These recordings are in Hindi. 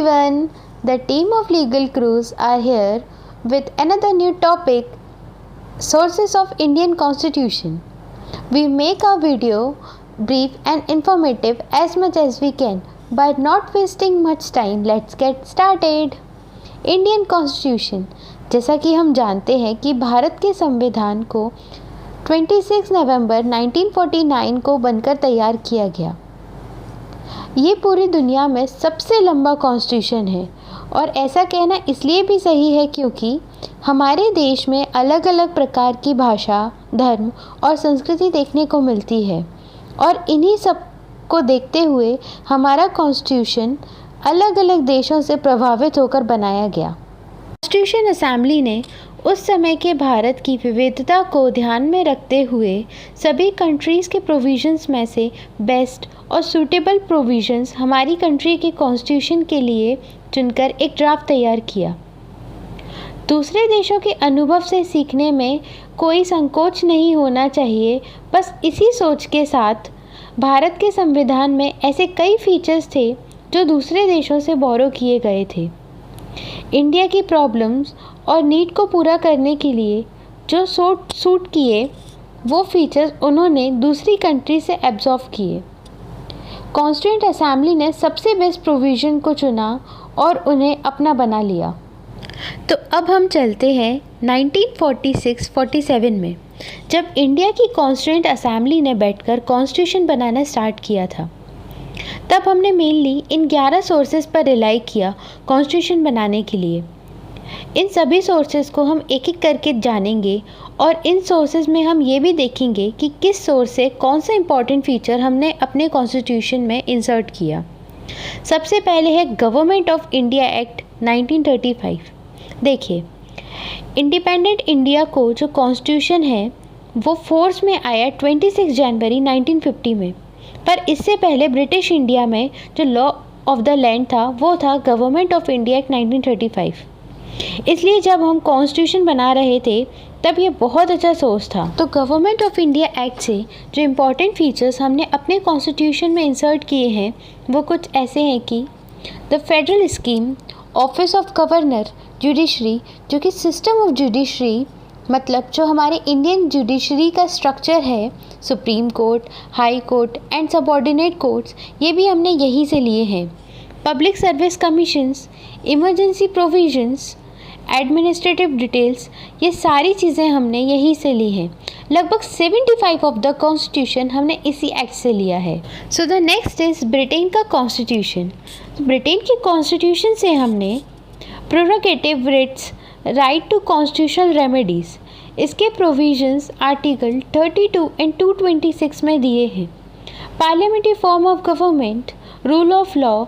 everyone, the team of Legal Crews are here with another new topic, Sources of Indian Constitution. We make our video brief and informative as much as we can. By not wasting much time, let's get started. Indian constitution, जैसा कि हम जानते हैं कि भारत के संविधान को 26 नवंबर 1949 को बनकर तैयार किया गया। ये पूरी दुनिया में सबसे लंबा कॉन्स्टिट्यूशन है और ऐसा कहना इसलिए भी सही है क्योंकि हमारे देश में अलग अलग प्रकार की भाषा, धर्म और संस्कृति देखने को मिलती है और इन्हीं सब को देखते हुए हमारा कॉन्स्टिट्यूशन अलग अलग देशों से प्रभावित होकर बनाया गया। कॉन्स्टिट्यूशन असेंबली ने उस समय के भारत की विविधता को ध्यान में रखते हुए सभी कंट्रीज़ के प्रोविजंस में से बेस्ट और सूटेबल प्रोविजंस हमारी कंट्री के कॉन्स्टिट्यूशन के लिए चुनकर एक ड्राफ्ट तैयार किया। दूसरे देशों के अनुभव से सीखने में कोई संकोच नहीं होना चाहिए। बस इसी सोच के साथ भारत के संविधान में ऐसे कई फीचर्स थे जो दूसरे देशों से बोरो किए गए थे। इंडिया की प्रॉब्लम्स और नीड को पूरा करने के लिए जो सूट किए वो फीचर्स उन्होंने दूसरी कंट्री से एब्जॉर्व किए। कॉन्स्टिट्यूएंट असेंबली ने सबसे बेस्ट प्रोविज़न को चुना और उन्हें अपना बना लिया। तो अब हम चलते हैं 1946-47 में, जब इंडिया की कॉन्स्टिट्यूएंट असेंबली ने बैठकर कॉन्स्टिट्यूशन बनाना स्टार्ट किया था। तब हमने मेनली इन 11 सोर्सेज पर रिलाई किया कॉन्स्टिट्यूशन बनाने के लिए। इन सभी सोर्सेज को हम एक एक करके जानेंगे और इन सोर्सेज में हम ये भी देखेंगे कि किस सोर्स से कौन सा इम्पॉर्टेंट फीचर हमने अपने कॉन्स्टिट्यूशन में इंसर्ट किया। सबसे पहले है गवर्नमेंट ऑफ इंडिया एक्ट 1935। देखिए, इंडिपेंडेंट इंडिया को जो कॉन्स्टिट्यूशन है वो फोर्स में आया 26 जनवरी 1950 में, पर इससे पहले ब्रिटिश इंडिया में जो लॉ ऑफ द लैंड था वो था गवर्नमेंट ऑफ इंडिया एक्ट 1935। इसलिए जब हम कॉन्स्टिट्यूशन बना रहे थे तब ये बहुत अच्छा सोर्स था। तो गवर्नमेंट ऑफ इंडिया एक्ट से जो इम्पोर्टेंट फीचर्स हमने अपने कॉन्स्टिट्यूशन में इंसर्ट किए हैं वो कुछ ऐसे हैं कि the federal scheme, office of governor, judiciary, जो कि सिस्टम ऑफ जुडिशरी मतलब जो हमारे इंडियन जुडिशरी का स्ट्रक्चर है, supreme court, high court and subordinate courts, ये भी हमने यहीं से लिए हैं। Public service commissions, emergency provisions, administrative details, ये सारी चीज़ें हमने यहीं से ली हैं। लगभग 75 ऑफ द कॉन्स्टिट्यूशन हमने इसी एक्ट से लिया है। So the next is Britain का कॉन्स्टिट्यूशन। ब्रिटेन की कॉन्स्टिट्यूशन से हमने prerogative writs, right to constitutional remedies, इसके प्रोविजंस आर्टिकल 32 एंड 226 में दिए हैं। Parliamentary form of government, rule of law,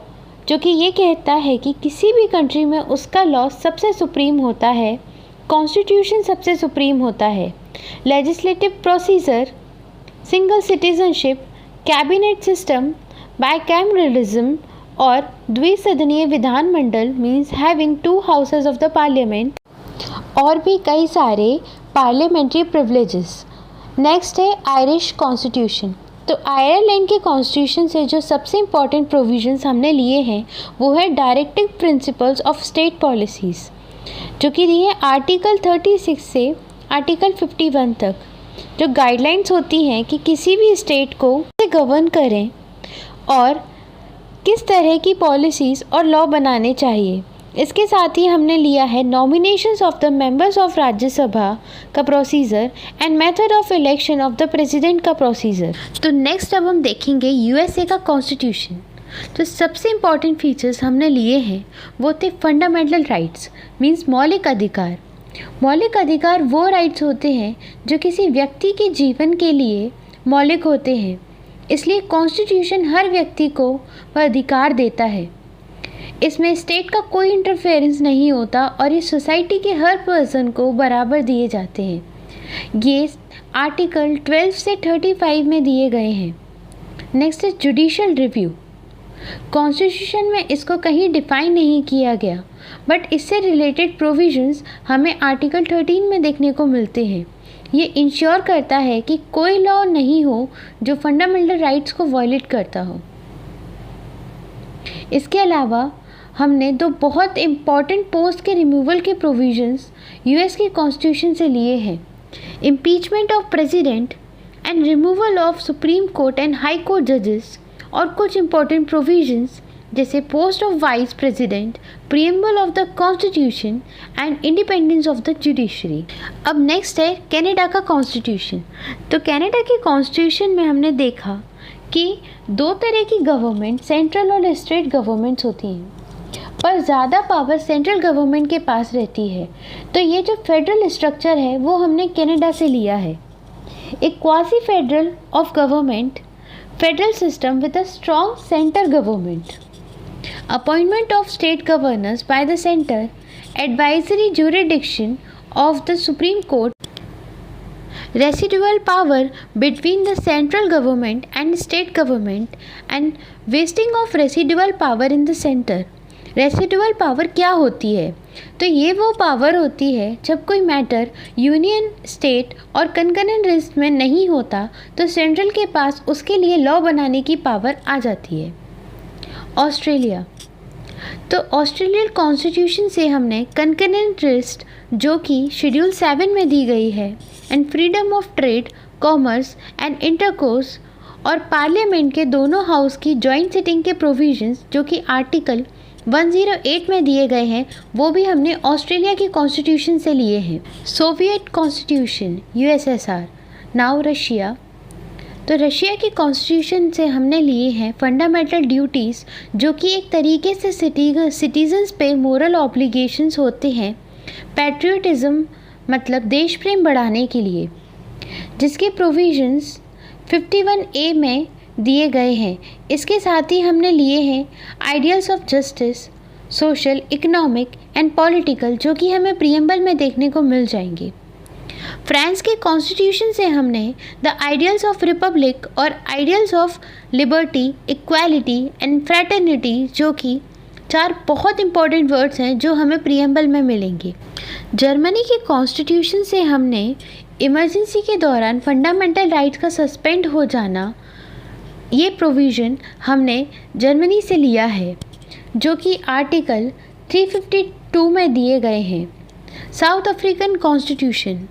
जो कि ये कहता है कि किसी भी कंट्री में उसका लॉ सबसे सुप्रीम होता है, कॉन्स्टिट्यूशन सबसे सुप्रीम होता है। Legislative procedure, single citizenship, cabinet system, bicameralism और द्विसदनीय विधानमंडल means having 2 houses of the parliament, और भी कई सारे पार्लियामेंट्री प्रिविलेजेस। नेक्स्ट है आयरिश कॉन्स्टिट्यूशन। तो आयरलैंड के कॉन्स्टिट्यूशन से जो सबसे इम्पॉर्टेंट प्रोविजंस हमने लिए हैं वो है directive principles of state policies, जो कि दिए आर्टिकल 36 से आर्टिकल 51 तक, जो गाइडलाइंस होती हैं कि किसी भी स्टेट को कैसे गवर्न करें और किस तरह की पॉलिसीज़ और लॉ बनाने चाहिए। इसके साथ ही हमने लिया है nominations of the members of Rajya Sabha का procedure and method of election of the president का प्रोसीजर। तो नेक्स्ट अब हम देखेंगे यूएसए का कॉन्स्टिट्यूशन। तो सबसे इम्पॉर्टेंट फीचर्स हमने लिए हैं वो थे फंडामेंटल राइट्स मीन्स मौलिक अधिकार। मौलिक अधिकार वो राइट्स होते हैं जो किसी व्यक्ति के जीवन के लिए मौलिक होते हैं, इसलिए कॉन्स्टिट्यूशन हर व्यक्ति को वह अधिकार देता है। इसमें स्टेट का कोई इंटरफेरेंस नहीं होता और ये सोसाइटी के हर पर्सन को बराबर दिए जाते हैं। ये आर्टिकल 12 से 35 में दिए गए हैं। नेक्स्ट है जुडिशियल रिव्यू। कॉन्स्टिट्यूशन में इसको कहीं डिफाइन नहीं किया गया, बट इससे रिलेटेड प्रोविजंस हमें आर्टिकल 13 में देखने को मिलते हैं। ये इंश्योर करता है कि कोई लॉ नहीं हो जो फंडामेंटल राइट्स को वायलेट करता हो। इसके अलावा हमने दो बहुत इम्पॉर्टेंट पोस्ट के रिमूवल के प्रोविजंस यूएस के कॉन्स्टिट्यूशन से लिए हैं, impeachment of president and removal of supreme court and high court जजेस, और कुछ इम्पॉर्टेंट प्रोविजंस जैसे post of vice president, preamble of the constitution and independence of the judiciary. अब नेक्स्ट है कनाडा का कॉन्स्टिट्यूशन। तो कनाडा के कॉन्स्टिट्यूशन में हमने देखा कि दो तरह की गवर्नमेंट, सेंट्रल और स्टेट गवर्नमेंट्स होती हैं, पर ज़्यादा पावर सेंट्रल गवर्नमेंट के पास रहती है। तो ये जो फेडरल स्ट्रक्चर है वो हमने कनाडा से लिया है। एक quasi federal of government, federal system with a strong centre government, appointment of state governors by the centre, advisory jurisdiction of the Supreme Court, residual power between the central government and state government, and wasting of residual power in the center। Residual power क्या होती है? तो ये वो पावर होती है जब कोई मैटर यूनियन, स्टेट और कंकरेंट लिस्ट में नहीं होता तो सेंट्रल के पास उसके लिए लॉ बनाने की पावर आ जाती है। ऑस्ट्रेलिया, तो ऑस्ट्रेलियन कॉन्स्टिट्यूशन से हमने कंकरेंट लिस्ट जो कि शेड्यूल 7 में दी गई है, and freedom of trade, commerce and intercourse, और पार्लियामेंट के दोनों हाउस की जॉइंट सिटिंग के प्रोविजंस जो कि आर्टिकल 108 में दिए गए हैं, वो भी हमने ऑस्ट्रेलिया की कॉन्स्टिट्यूशन से लिए हैं। Soviet constitution, USSR, now Russia, तो रशिया की कॉन्स्टिट्यूशन से हमने लिए हैं फंडामेंटल ड्यूटीज़ जो कि एक तरीके से सिटीजन्स पे मोरल ऑब्लिगेशंस होते हैं, पैट्रियोटिज्म मतलब देश प्रेम बढ़ाने के लिए, जिसके प्रोविजंस 51A में दिए गए हैं। इसके साथ ही हमने लिए हैं ideals of justice, social, economic and political, जो कि हमें प्रीएम्बल में देखने को मिल जाएंगे। फ्रांस के कॉन्स्टिट्यूशन से हमने द आइडियल्स ऑफ रिपब्लिक और ideals of liberty, equality and fraternity, जो कि 4 बहुत इंपॉर्टेंट वर्ड्स हैं जो हमें प्रीएम्बल में मिलेंगे। जर्मनी के कॉन्स्टिट्यूशन से हमने इमरजेंसी के दौरान फंडामेंटल राइट्स का सस्पेंड हो जाना, ये प्रोविज़न हमने जर्मनी से लिया है जो कि आर्टिकल 352 में दिए गए हैं। South African constitution,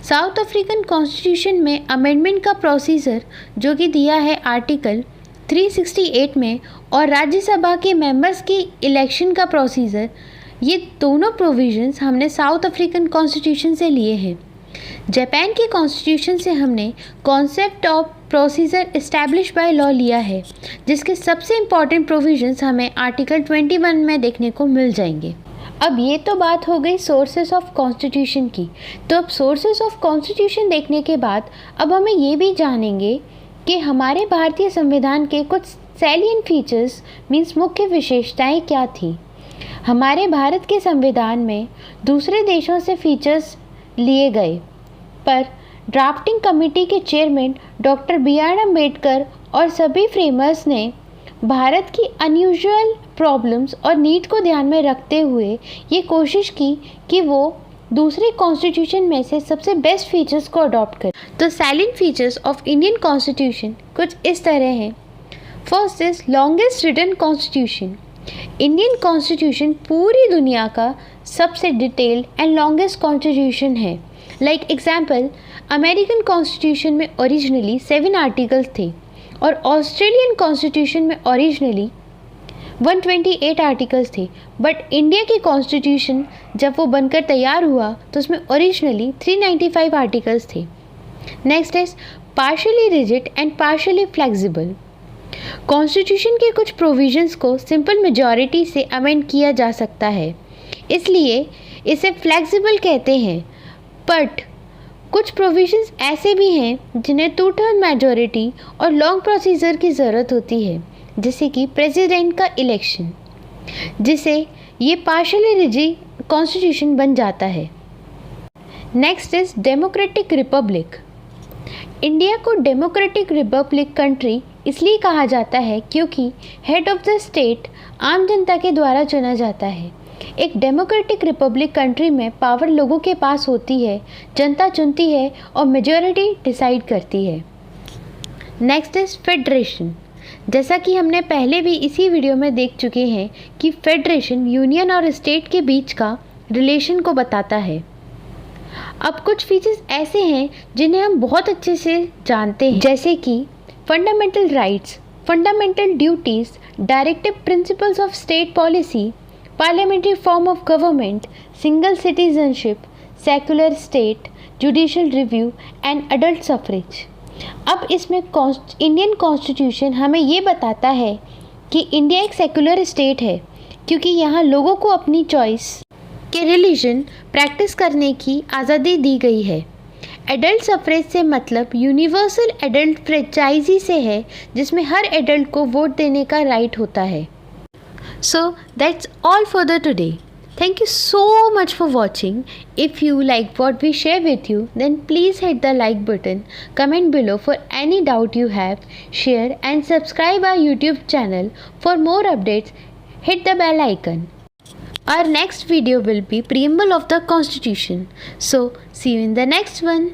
south African constitution में अमेंडमेंट का प्रोसीजर जो कि दिया है आर्टिकल 368 में, और राज्यसभा के मेंबर्स की इलेक्शन का प्रोसीजर, ये दोनों प्रोविजंस हमने साउथ अफ्रीकन कॉन्स्टिट्यूशन से लिए हैं। जापान के कॉन्स्टिट्यूशन से हमने concept of procedure establish by law लिया है, जिसके सबसे इम्पॉर्टेंट प्रोविजंस हमें आर्टिकल 21 में देखने को मिल जाएंगे। अब ये तो बात हो गई सोर्सेस ऑफ कॉन्स्टिट्यूशन की। तो अब सोर्सेस ऑफ कॉन्स्टिट्यूशन देखने के बाद अब हमें ये भी जानेंगे कि हमारे भारतीय संविधान के कुछ सैलिएंट फीचर्स मीन्स मुख्य विशेषताएं क्या थी। हमारे भारत के संविधान में दूसरे देशों से फीचर्स लिए गए, पर ड्राफ्टिंग कमेटी के चेयरमैन डॉक्टर B.R. अम्बेडकर और सभी फ्रेमर्स ने भारत की अनयूजुअल प्रॉब्लम्स और नीड को ध्यान में रखते हुए ये कोशिश की कि वो दूसरे कॉन्स्टिट्यूशन में से सबसे बेस्ट फीचर्स को अडॉप्ट करें। तो silent features of Indian constitution कुछ इस तरह हैं। First is longest written constitution. Indian constitution पूरी दुनिया का सबसे डिटेल्ड एंड लॉन्गेस्ट कॉन्स्टिट्यूशन है। लाइक एग्जाम्पल, अमेरिकन कॉन्स्टिट्यूशन में ओरिजिनली 7 आर्टिकल्स थे और ऑस्ट्रेलियन कॉन्स्टिट्यूशन में ओरिजिनली 128 आर्टिकल्स थे, बट इंडिया की कॉन्स्टिट्यूशन जब वो बनकर तैयार हुआ तो उसमें ओरिजिनली 395 आर्टिकल्स थे। Next is partially rigid and partially flexible. Constitution के कुछ प्रोविजंस को सिंपल मेजॉरिटी से अमेंड किया जा सकता है, इसलिए इसे फ्लेक्सिबल कहते हैं। बट कुछ प्रोविजंस ऐसे भी हैं जिन्हें 2/3 मेजॉरिटी और लॉन्ग प्रोसीजर की ज़रूरत होती है, जैसे कि प्रेसिडेंट का इलेक्शन, जिसे ये पार्शियली रिजिड कॉन्स्टिट्यूशन बन जाता है। Next is democratic Republic. India को डेमोक्रेटिक रिपब्लिक कंट्री इसलिए कहा जाता है क्योंकि हेड ऑफ द स्टेट आम जनता के द्वारा चुना जाता है। एक डेमोक्रेटिक रिपब्लिक कंट्री में पावर लोगों के पास होती है, जनता चुनती है और मेजॉरिटी डिसाइड करती है। Next is federation. जैसा कि हमने पहले भी इसी वीडियो में देख चुके हैं कि फेडरेशन यूनियन और स्टेट के बीच का रिलेशन को बताता है। अब कुछ फीचर्स ऐसे हैं जिन्हें हम बहुत अच्छे से जानते हैं, जैसे कि fundamental rights, fundamental duties, directive principles of state policy, parliamentary form of government, single citizenship, secular state, judicial review and adult suffrage. अब इसमें इंडियन कॉन्स्टिट्यूशन हमें ये बताता है कि इंडिया एक सेकुलर स्टेट है, क्योंकि यहाँ लोगों को अपनी चॉइस के रिलीजन प्रैक्टिस करने की आज़ादी दी गई है। एडल्ट सफरेज से मतलब यूनिवर्सल एडल्ट फ्रेंचाइजी से है, जिसमें हर एडल्ट को वोट देने का राइट होता है। So that's all for the today. Thank you so much for watching. If you like what we share with you, then please hit the like button, comment below for any doubt you have, share and subscribe our YouTube channel for more updates. Hit the bell icon. Our next video will be Preamble of the Constitution. So see you in the next one.